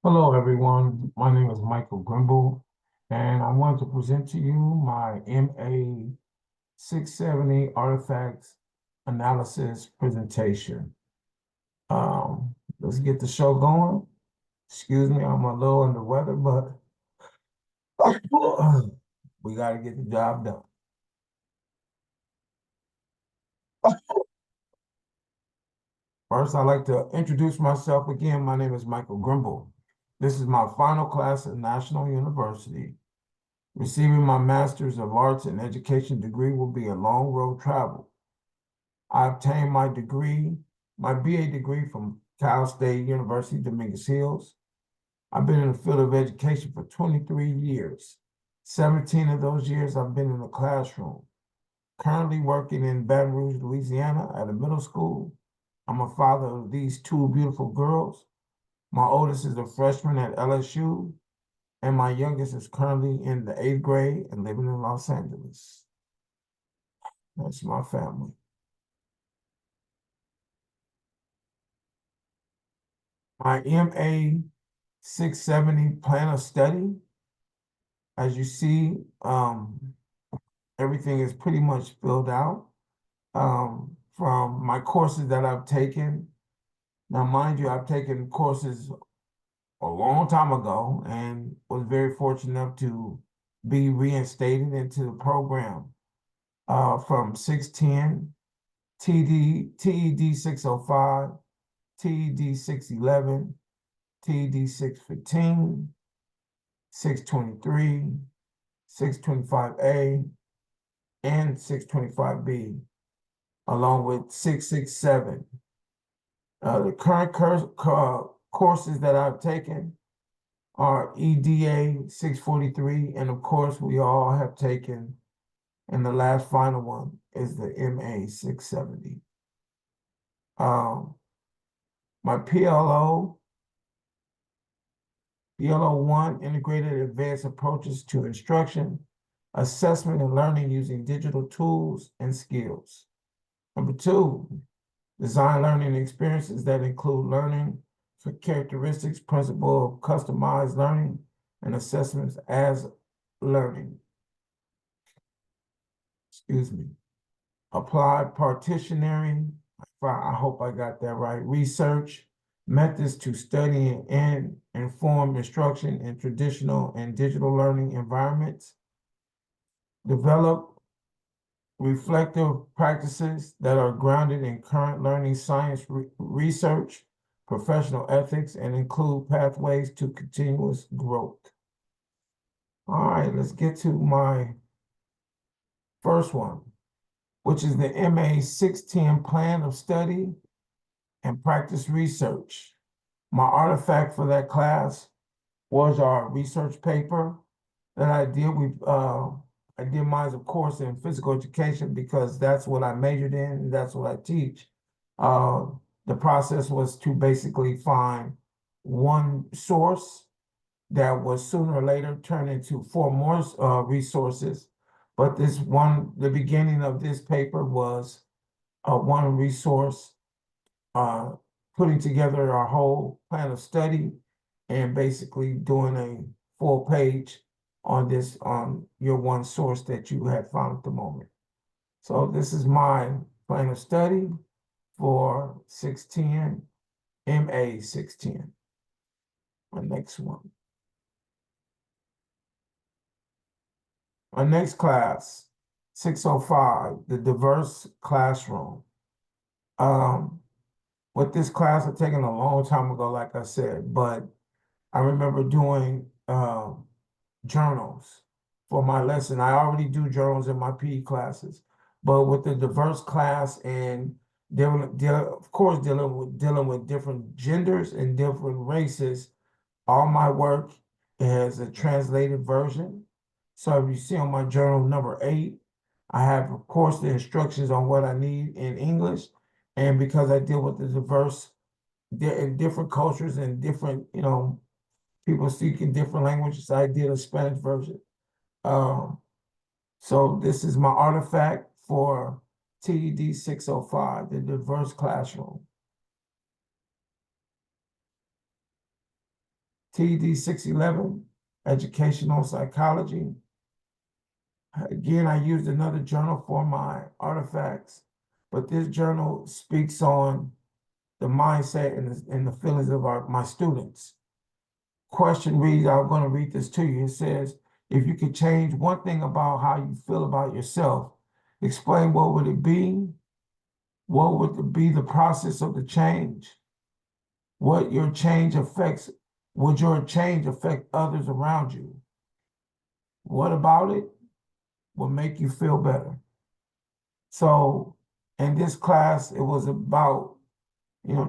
Hello, everyone. My name is Michael Grimble, and I want to present to you my MA 670 Artifacts Analysis presentation. Let's get the show going. Excuse me, I'm a little under the weather, but we got to get the job done. First, I'd like to introduce myself again. My name is Michael Grimble. This is my final class at National University. Receiving my Master's of Arts in Education degree will be a long road travel. I obtained my BA degree from Cal State University, Dominguez Hills. I've been in the field of education for 23 years. 17 of those years I've been in the classroom. Currently working in Baton Rouge, Louisiana at a middle school. I'm a father of these two beautiful girls. My oldest is a freshman at LSU, and my youngest is currently in the 8th grade and living in Los Angeles. That's my family. My MA 670 plan of study, as you see, everything is pretty much filled out from my courses that I've taken. Now, mind you, I've taken courses a long time ago and was very fortunate enough to be reinstated into the program from 610, TED 605, TED 611, TED 615, 623, 625A, and 625B, along with 667. The current courses that I've taken are EDA 643, and of course, we all have taken, and the last final one is the MA 670. My PLO 1, Integrated Advanced Approaches to Instruction, Assessment and Learning Using Digital Tools and Skills. Number 2, Design Learning Experiences that include learning for characteristics, principle of customized learning, and assessments as learning. Excuse me. Applied partitioning, I hope I got that right, research, methods to study and inform instruction in traditional and digital learning environments. Develop reflective practices that are grounded in current learning science research, professional ethics, and include pathways to continuous growth. All right, let's get to my first one, which is the MA 610 Plan of Study and Practice Research. My artifact for that class was our research paper that I did. I did mine, of course, in physical education because that's what I majored in and that's what I teach. The process was to basically find one source that was sooner or later turned into 4 more resources. But the beginning of this paper was one resource, putting together our whole plan of study and basically doing a full page on your one source that you had found at the moment. So this is my plan of study for 610, MA 610. My next one. My next class, 605, the diverse classroom. With this class, I've taken a long time ago, like I said, but I remember doing journals for my lesson. I already do journals in my PE classes, but with the diverse class and of course, dealing with different genders and different races, all my work has a translated version. So if you see on my journal number 8, I have, of course, the instructions on what I need in English. And because I deal with the diverse in different cultures and different, people speaking different languages, I did a Spanish version. So this is my artifact for TED 605, the diverse classroom. TD 611, educational psychology. Again, I used another journal for my artifacts, but this journal speaks on the mindset and the feelings of my students. Question reads, I'm going to read this to you. It says, if you could change one thing about how you feel about yourself, explain what would it be? What would be the process of the change? Would your change affect others around you? What about it will make you feel better? So in this class, it was about,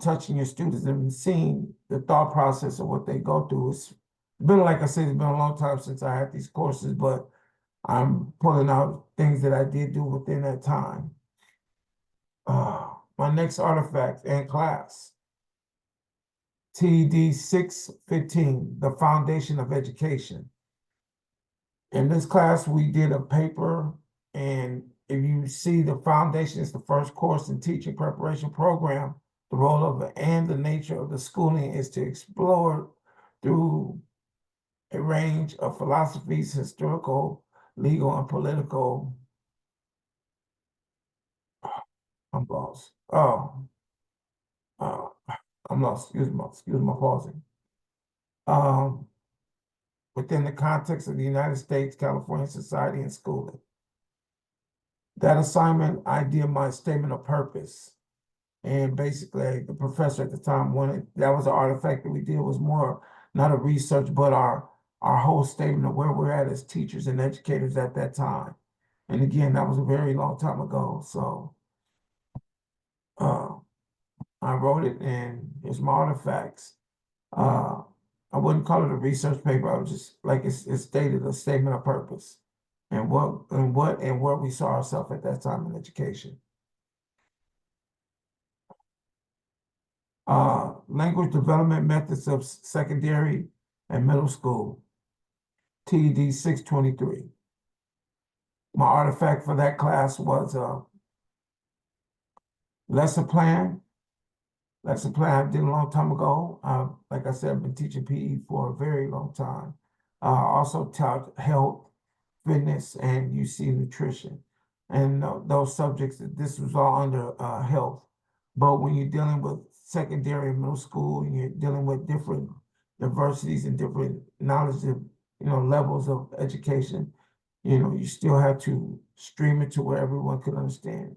touching your students and seeing the thought process of what they go through. It's been, like I said, it's been a long time since I had these courses, but I'm pulling out things that I did do within that time. My next artifact in class, TD 615, the foundation of education. In this class, we did a paper, and if you see, the foundation is the first course in teaching preparation program. The role of and the nature of the schooling is to explore through a range of philosophies, historical, legal, and political. I'm lost. I'm lost. Excuse my pausing. Within the context of the United States, California society, and schooling. That assignment, I did my statement of purpose. And basically, the professor at the time wanted, that was an artifact that we did, was more not a research, but our whole statement of where we're at as teachers and educators at that time. And again, that was a very long time ago. So I wrote it, and here's my artifacts. I wouldn't call it a research paper. I was just, like, it stated a statement of purpose and where we saw ourselves at that time in education. Language development methods of secondary and middle school, TED 623. My artifact for that class was a lesson plan. Lesson plan I did a long time ago. Like I said, I've been teaching PE for a very long time. Also taught health, fitness, and UC nutrition. And those subjects, this was all under health. But when you're dealing with secondary and middle school, and you're dealing with different diversities and different knowledge of, levels of education, you still have to stream it to where everyone can understand.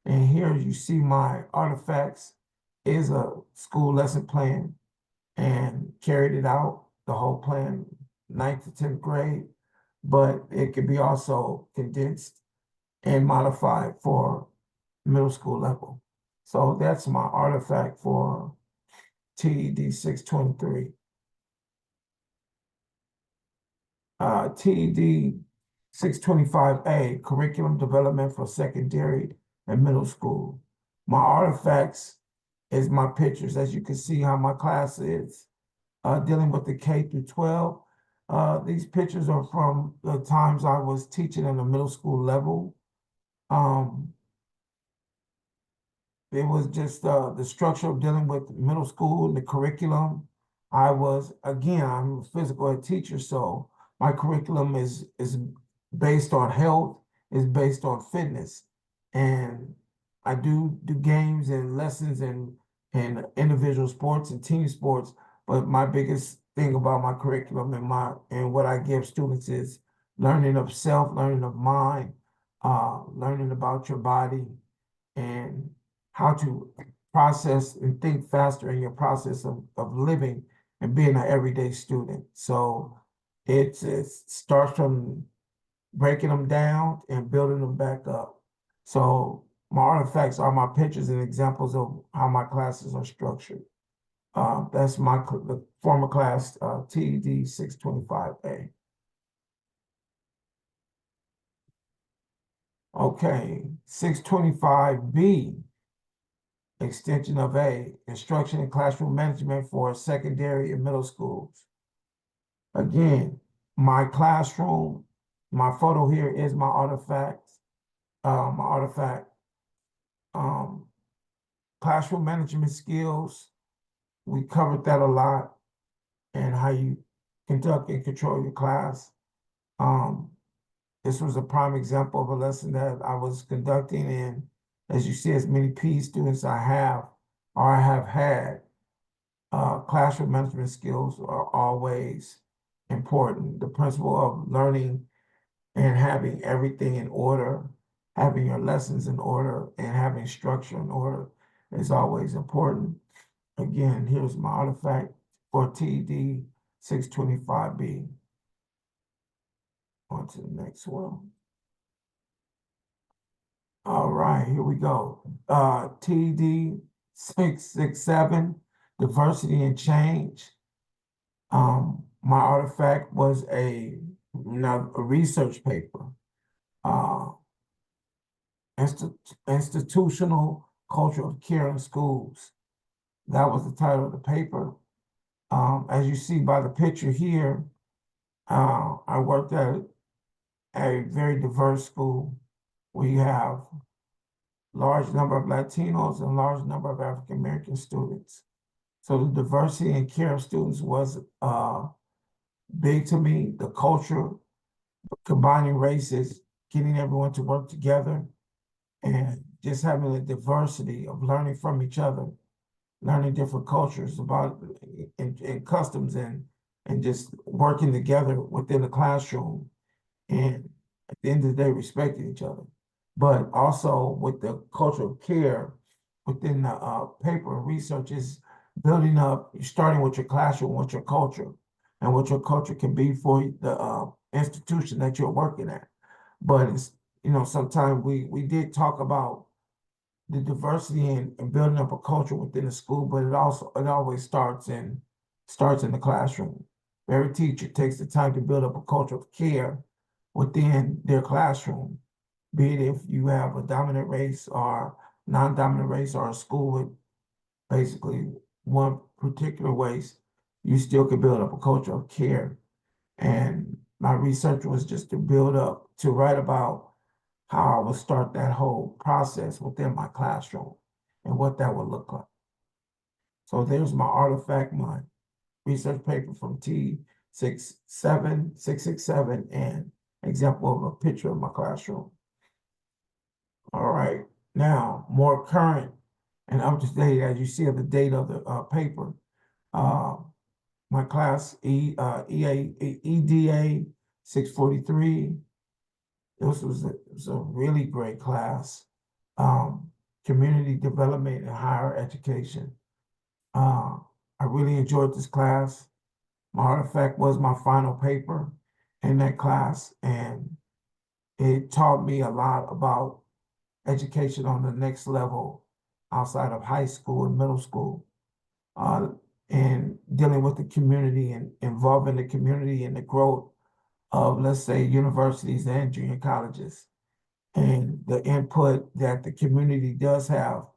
And here you see my artifacts is a school lesson plan, and carried it out, the whole plan, 9th to 10th grade, but it could be also condensed and modified for middle school level. So that's my artifact for TED 623. TED 625A, curriculum development for secondary and middle school. My artifacts is my pictures. As you can see how my class is dealing with the K through 12. These pictures are from the times I was teaching in the middle school level. It was just the structure of dealing with middle school and the curriculum. I'm a physical ed teacher, so my curriculum is based on health, is based on fitness. And I do games and lessons and individual sports and team sports, but my biggest thing about my curriculum and what I give students is learning of self, learning of mind, learning about your body, and how to process and think faster in your process of living and being an everyday student. So it starts from breaking them down and building them back up. So my artifacts are my pictures and examples of how my classes are structured. That's the former class, TED 625A. Okay, 625B, extension of A, instruction and classroom management for secondary and middle schools. Again, my classroom, my photo here is my artifact. Classroom management skills, we covered that a lot. and how you conduct and control your class. This was a prime example of a lesson that I was conducting, and as you see, as many PE students I have or I have had, classroom management skills are always important. The principle of learning and having everything in order, having your lessons in order, and having structure in order is always important. Again, here's my artifact for TD 625B. On to the next one. All right, here we go. TD 667, diversity and change. My artifact was a research paper. Institutional culture of care in schools. That was the title of the paper. As you see by the picture here, I worked at a very diverse school. We have large number of Latinos and large number of African American students. So the diversity and care of students was big to me. The culture, combining races, getting everyone to work together, and just having a diversity of learning from each other, learning different cultures about and customs and just working together within the classroom, and at the end of the day, respecting each other. But also with the culture of care within the paper research is building up, starting with your classroom, with your culture, and what your culture can be for the institution that you're working at. But it's, sometimes we did talk about the diversity and building up a culture within the school, but it always starts in the classroom. Every teacher takes the time to build up a culture of care within their classroom, be it if you have a dominant race or non-dominant race or a school with basically one particular race, you still can build up a culture of care. And my research was just to write about how I would start that whole process within my classroom and what that would look like. So there's my artifact, my research paper from T667, and example of a picture of my classroom. All right, now more current and up to date, as you see of the date of the paper. My class EDA 643. This was a really great class. Community development and higher education. I really enjoyed this class. My artifact was my final paper in that class, and it taught me a lot about education on the next level outside of high school and middle school, and dealing with the community and involving the community in the growth of, let's say, universities and junior colleges, and the input that the community does have,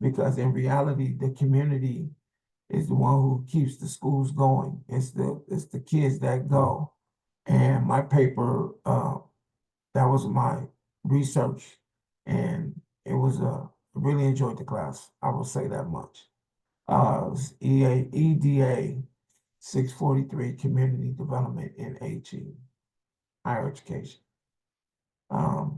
because in reality, the community is the one who keeps the schools going. It's the kids that go. And my paper, that was my research, and it was really enjoyed the class. I will say that much. It was EDA 643, Community Development in HE, Higher Education. My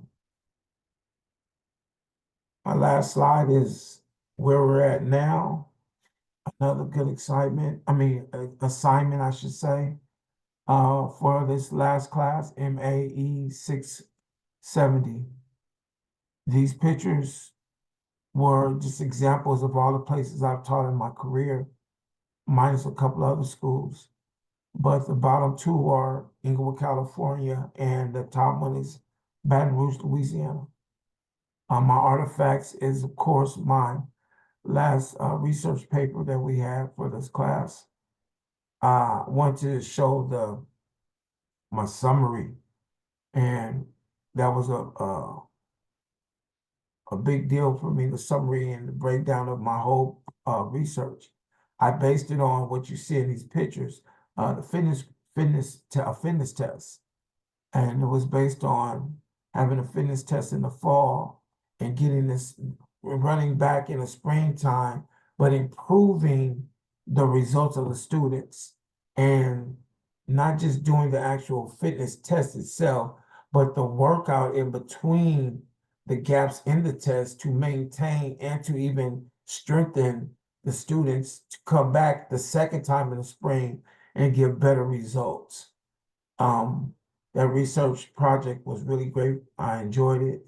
last slide is where we're at now. Another good assignment, I should say, for this last class, MAE 670. These pictures were just examples of all the places I've taught in my career, minus a couple other schools. But the bottom two are Inglewood, California, and the top one is Baton Rouge, Louisiana. My artifacts is, of course, my last research paper that we had for this class. I want to show my summary, and that was a big deal for me, the summary and the breakdown of my whole research. I based it on what you see in these pictures, the fitness test, and it was based on having a fitness test in the fall and getting this running back in the springtime, but improving the results of the students and not just doing the actual fitness test itself, but the workout in between the gaps in the test to maintain and to even strengthen the students to come back the second time in the spring and get better results. That research project was really great. I enjoyed it.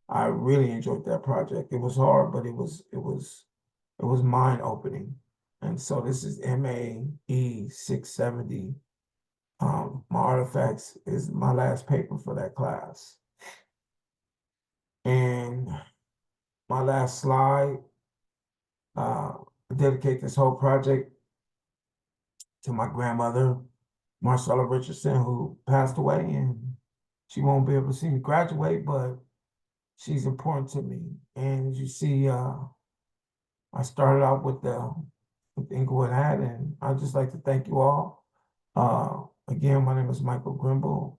I really enjoyed that project. It was hard, but it was mind opening. And so this is MAE 670. My artifacts is my last paper for that class. And my last slide, I dedicate this whole project to my grandmother, Marcella Richardson, who passed away, and she won't be able to see me graduate, but she's important to me. And as you see, I started out with Inglewood Hat, and I'd just like to thank you all. Again, my name is Michael Grimble.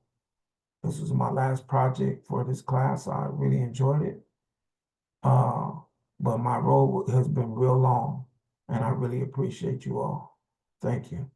This was my last project for this class. I really enjoyed it. But my road has been real long, and I really appreciate you all. Thank you.